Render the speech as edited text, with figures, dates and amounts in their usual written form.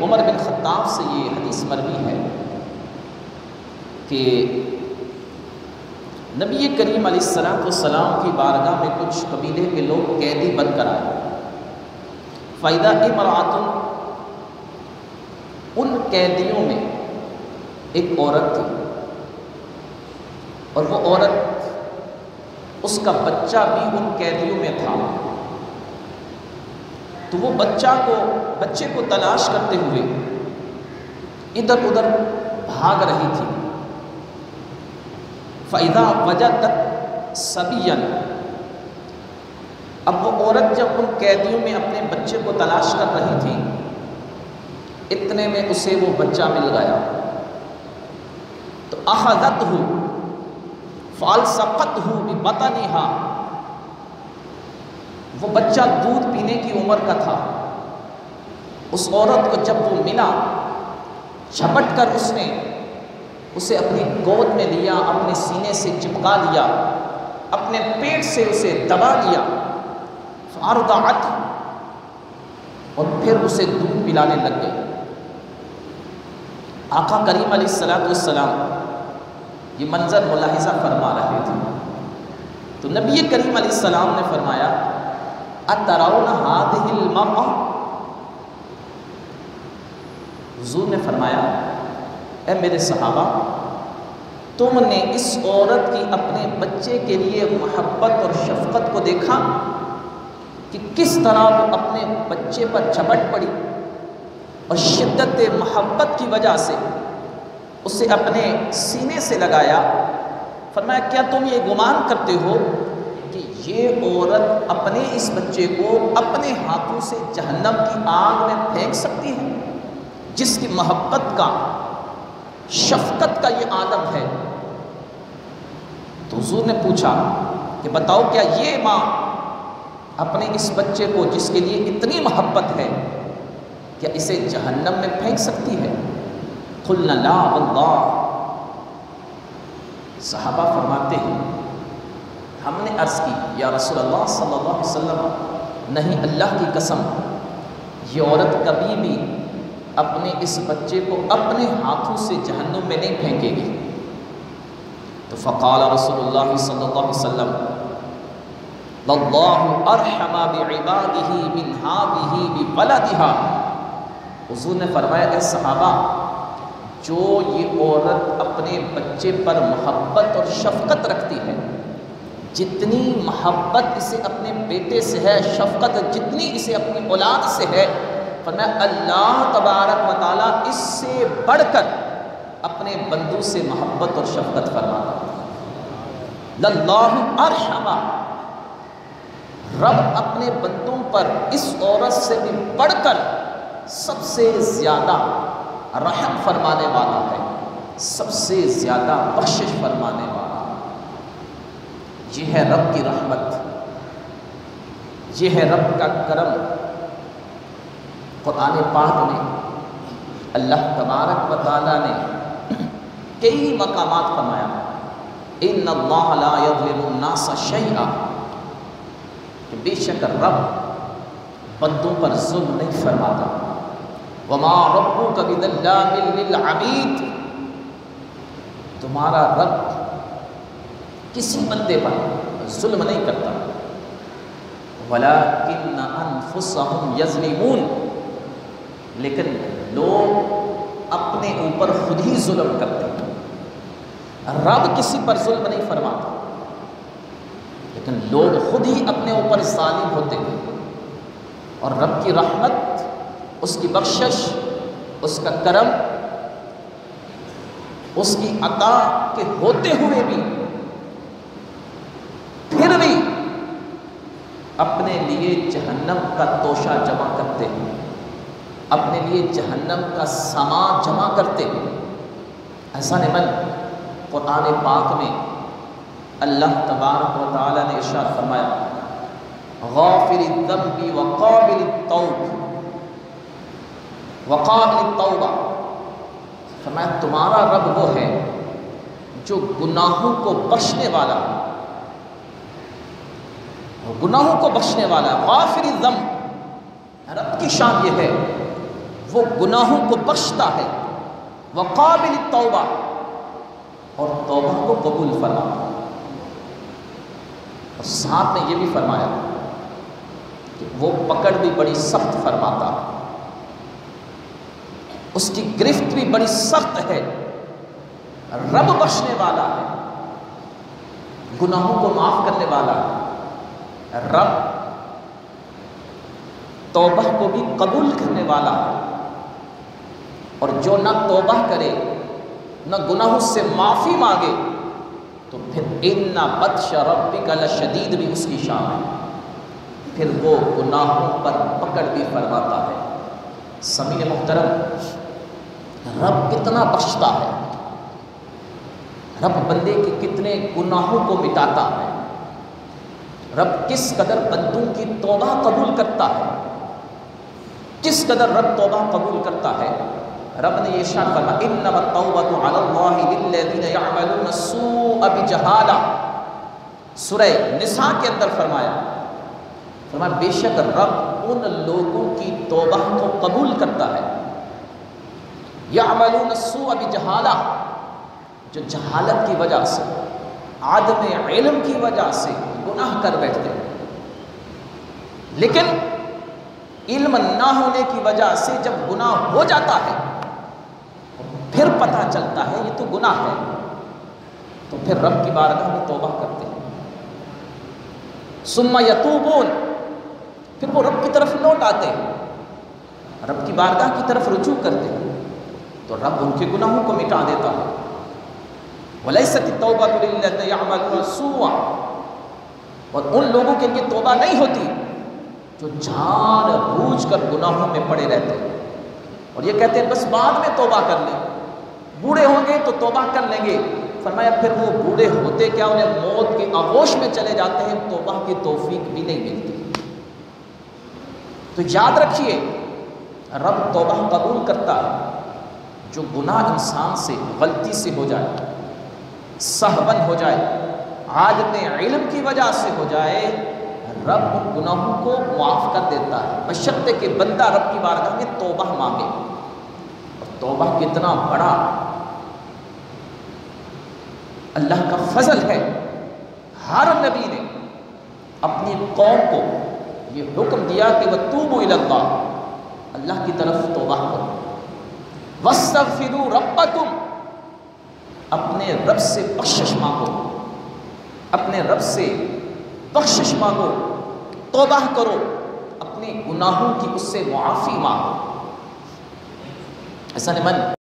عمر بن خطاب سے یہ حدیث مروی ہے کہ نبی کریم علیہ السلام کی بارگاہ میں کچھ قبیلے کے لوگ قیدی بن کر آئے. فَإِذَا امرأۃ، ان قیدیوں میں ایک عورت تھی، اور وہ عورت، اس کا بچہ بھی ان قیدیوں میں تھا. تو وہ بچے کو تلاش کرتے ہوئے ادھر ادھر بھاگ رہی تھی. فَإِذَا وَجَدَتْ صَبِيًّا، اب وہ عورت جب ان قیدیوں میں اپنے بچے کو تلاش کر رہی تھی، اتنے میں اسے وہ بچہ مل گیا. تو أَخَذَتْهُ فَأَلْصَقَتْهُ بِبَطْنِهَا، وہ بچہ دودھ پینے کی عمر کا تھا. اس عورت کو جب وہ ملا، جھپٹ کر اس نے اسے اپنی گود میں لیا، اپنے سینے سے چپکا لیا، اپنے پیٹ سے اسے دبا لیا. فَأَرْضَعَتْهُ، اور پھر اسے دودھ پلانے لگ گئی. آقا کریم علیہ السلام یہ منظر ملاحظہ فرما رہے تھے. تو نبی کریم علیہ السلام نے فرمایا، أَتَرَوْنَ هَذِهِ الْمَرْأَةَ، حضور نے فرمایا، اے میرے صحابہ، تم نے اس عورت کی اپنے بچے کے لیے محبت اور شفقت کو دیکھا کہ کس طرح وہ اپنے بچے پر جھپٹ پڑی اور شدت محبت کی وجہ سے اسے اپنے سینے سے لگایا. فرمایا، کیا تم یہ گمان کرتے ہو کہ یہ عورت اپنے اس بچے کو اپنے ہاتھوں سے جہنم کی آگ میں پھینک سکتی ہے، جس کی محبت کا، شفقت کا یہ عالم ہے؟ تو حضور نے پوچھا کہ بتاؤ، کیا یہ ماں اپنے اس بچے کو، جس کے لیے اتنی محبت ہے، کیا اسے جہنم میں پھینک سکتی ہے؟ قلنا لا واللہ. صحابہ فرماتے ہیں، ہم نے عرض کی، یا رسول اللہ صلی اللہ علیہ وسلم، نہیں، اللہ کی قسم، یہ عورت کبھی بھی اپنے اس بچے کو اپنے ہاتھوں سے جہنم میں نہیں پھینکے گی. تو فقال رسول اللہ صلی اللہ علیہ وسلم، واللہ ارحم بعبادہ من ہذہ بولدہا. حضور نے فرمایا، اے صحابہ، جو یہ عورت اپنے بچے پر محبت اور شفقت رکھتی ہے، جتنی محبت اسے اپنے بیٹے سے ہے، شفقت جتنی اسے اپنی اولاد سے ہے، فرمایا اللہ تبارک و تعالیٰ اس سے بڑھ کر اپنے بندوں سے محبت اور شفقت فرماتا ہے. للہ ارحم، رب اپنے بندوں پر اس عورت سے بھی بڑھ کر سب سے زیادہ رحم فرمانے والا ہے، سب سے زیادہ بخشش فرمانے والا. یہ ہے رب کی رحمت، یہ ہے رب کا کرم. قرآن پاک میں اللہ تبارک و تعالیٰ نے کئی مقامات فرمایا، ان اللہ لا یظلم الناس شیئا، کہ بے شک رب بندوں پر ظلم نہیں فرماتا. وما ربک بظلام للعبید، تمہارا رب کسی بندے پر ظلم نہیں کرتا. ولکن انفسہم یظلمون، لیکن لوگ اپنے اوپر خود ہی ظلم کرتے ہیں. رب کسی پر ظلم نہیں فرماتا، لیکن لوگ خود ہی اپنے اوپر ظالم ہوتے ہیں. اور رب کی رحمت، اس کی بخشش، اس کا کرم، اس کی عطا کے ہوتے ہوئے بھی پھر بھی اپنے لیے جہنم کا توشہ جمع کرتے ہیں، اپنے لیے جہنم کا سامان جمع کرتے ہیں. ایسا نہیں، قرآن پاک میں اللہ تبارک و تعالیٰ نے ارشاد فرمایا، غافر الذنب وقابل التوبہ، فرمایا تمہارا رب وہ ہے جو گناہوں کو بخشنے والا، گناہوں کو بخشنے والا. غافر الذنب، رب کی شان یہ ہے وہ گناہوں کو بخشتا ہے، وقابل التوبہ، اور توبہ کو قبول فرماتا ہے۔ اور ساتھ میں یہ بھی فرمایا کہ وہ پکڑ بھی بڑی سخت فرماتا ہے، اس کی گرفت بھی بڑی سخت ہے، رب بخشنے والا ہے، گناہوں کو معاف کرنے والا ہے، رب توبہ کو بھی قبول کرنے والا ہے۔ اور جو نہ توبہ کرے، نہ گناہوں سے معافی مانگے، تو پھر ان بطش ربک لشدید بھی اس کی شان ہے، پھر وہ گناہوں پر پکڑ بھی فرماتا ہے۔ سمیع محترم، رب کتنا بخشتا ہے، رب بندے کے کتنے گناہوں کو مٹاتا ہے، رب کس قدر بندوں کی توبہ قبول کرتا ہے، کس قدر رب توبہ قبول کرتا ہے۔ رب نے یہ ارشاد فرمایا انما التوبۃ علی اللہ للذین یعملون السوء بجہالہ، سورہ نساء کے اندر فرمایا بے شک رب ان لوگوں کی توبہ کو قبول کرتا ہے، یعملون السوء بجہالہ، جو جہالت کی وجہ سے، عدم علم کی وجہ سے گناہ کر بیٹھتے ہیں، لیکن علم نہ ہونے کی وجہ سے جب گناہ ہو جاتا ہے پھر پتہ چلتا ہے یہ تو گناہ ہے، تو پھر رب کی بارگاہ میں توبہ کرتے ہیں، ثم یتوبون، پھر وہ رب کی طرف لوٹ آتے ہیں، رب کی بارگاہ کی طرف رجوع کرتے ہیں، تو رب ان کے گناہوں کو مٹا دیتا ہے۔ وَلَيْسَتِ التَّوْبَةُ لِلَّذِينَ يَعْمَلُونَ السُّوءَ، اور ان لوگوں کے لیے توبہ نہیں ہوتی جو جان بوجھ کر گناہوں میں پڑے رہتے ہیں اور یہ کہتے ہیں بس بعد میں توبہ کر لیں، بوڑھے ہوں گے تو توبہ کر لیں گے۔ فرمایا پھر وہ بوڑھے ہوتے کیا، انہیں موت کے آغوش میں چلے جاتے ہیں، توبہ کی توفیق بھی نہیں ملتی۔ تو یاد رکھیے رب توبہ قبول کرتا ہے، جو گناہ انسان سے غلطی سے ہو جائے، سہون ہو جائے، عادت علم کی وجہ سے ہو جائے، رب ان گناہوں کو معاف کر دیتا ہے، بشرطے کہ بندہ رب کی بارگاہ میں توبہ مانگے۔ اور توبہ کتنا بڑا اللہ کا فضل ہے، ہر نبی نے اپنی قوم کو یہ حکم دیا کہ وَتُوبُوا إِلَى اللَّهِ، اللہ کی طرف توبہ کرو، وَاسْتَغْفِرُوا رَبَّكُمْ، اپنے رب سے بخشش مانگو، اپنے رب سے بخشش مانگو، توبہ کرو، اپنے گناہوں کی اس سے معافی مانگو۔ ایسا نہیں من